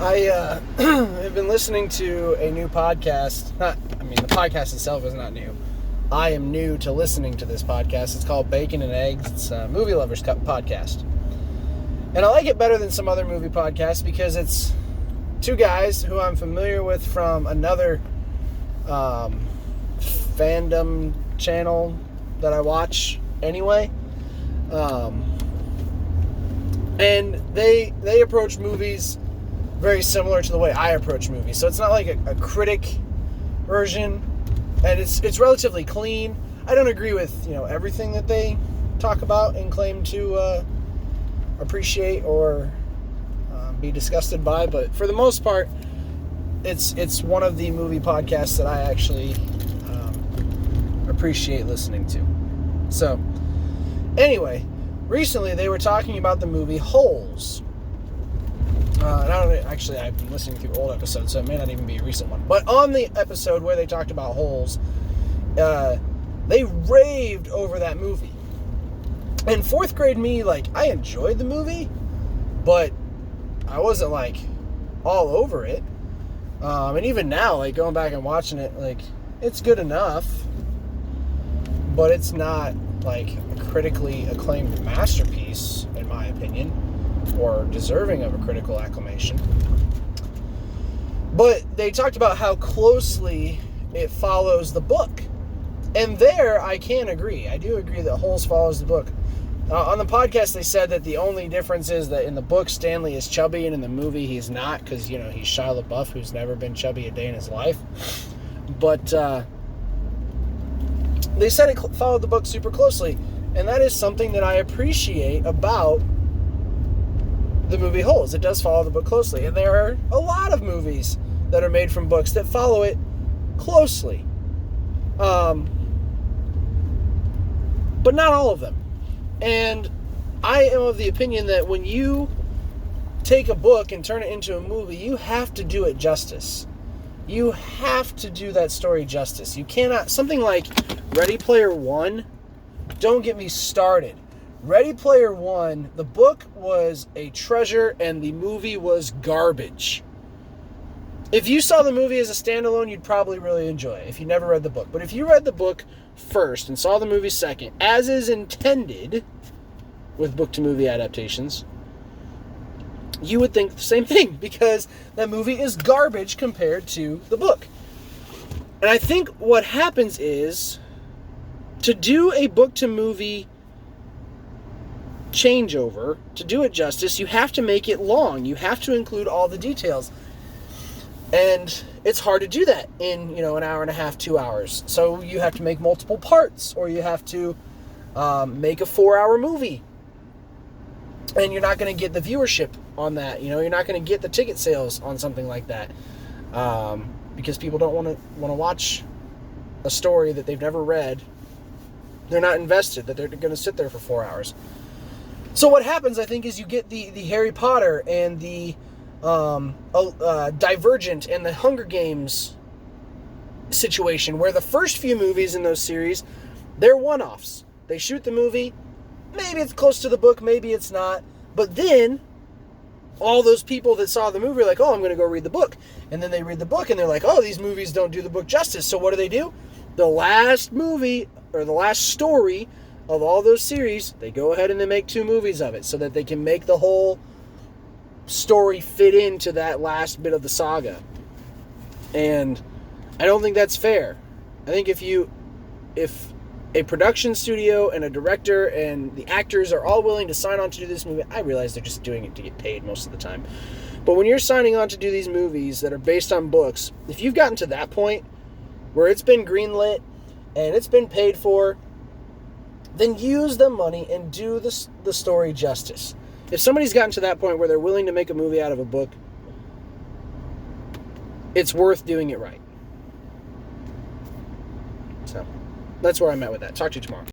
I've been listening to a new podcast. The podcast itself is not new. I am new to listening to this podcast. It's called Bacon and Eggs. It's a movie lovers podcast. And I like it better than some other movie podcasts because it's two guys who I'm familiar with from another fandom channel that I watch anyway. And they approach movies very similar to the way I approach movies. So it's not like a critic version, and it's relatively clean. I don't agree with everything that they talk about and claim to appreciate or be disgusted by, but for the most part, it's one of the movie podcasts that I actually appreciate listening to. So anyway, recently they were talking about the movie Holes. I've been listening through old episodes, so it may not even be a recent one. But on the episode where they talked about Holes, they raved over that movie. And fourth grade me, I enjoyed the movie, but I wasn't, all over it. And even now, going back and watching it, it's good enough, but it's not, a critically acclaimed masterpiece, in my opinion, or deserving of a critical acclamation. But they talked about how closely it follows the book. And there, I can agree. I do agree that Holes follows the book. On the podcast, they said that the only difference is that in the book, Stanley is chubby, and in the movie, he's not, because, he's Shia LaBeouf, who's never been chubby a day in his life. But they said it followed the book super closely, and that is something that I appreciate about the movie Holes. It does follow the book closely, and there are a lot of movies that are made from books that follow it closely. But not all of them. And I am of the opinion that when you take a book and turn it into a movie, you have to do it justice. You have to do that story justice. You cannot... Something like Ready Player One, don't get me started. Ready Player One, the book was a treasure and the movie was garbage. If you saw the movie as a standalone, you'd probably really enjoy it if you never read the book. But if you read the book first and saw the movie second, as is intended with book-to-movie adaptations, you would think the same thing, because that movie is garbage compared to the book. And I think what happens is, to do a book-to-movie changeover, to do it justice, you have to make it long. You have to include all the details. And it's hard to do that in, an hour and a half, 2 hours. So you have to make multiple parts, or you have to make a 4-hour movie. And you're not going to get the viewership on that. You're not going to get the ticket sales on something like that. Because people don't want to watch a story that they've never read. They're not invested, that they're going to sit there for 4 hours. So what happens, I think, is you get the Harry Potter and the Divergent and the Hunger Games situation, where the first few movies in those series, they're one-offs. They shoot the movie, maybe it's close to the book, maybe it's not, but then all those people that saw the movie are like, oh, I'm going to go read the book, and then they read the book and they're like, oh, these movies don't do the book justice. So what do? The last movie, or the last story of all those series, they go ahead and they make 2 movies of it so that they can make the whole story fit into that last bit of the saga. And I don't think that's fair. I think if a production studio and a director and the actors are all willing to sign on to do this movie, I realize they're just doing it to get paid most of the time, but when you're signing on to do these movies that are based on books, if you've gotten to that point where it's been greenlit and it's been paid for, then use the money and do the story justice. If somebody's gotten to that point where they're willing to make a movie out of a book, it's worth doing it right. So, that's where I'm at with that. Talk to you tomorrow.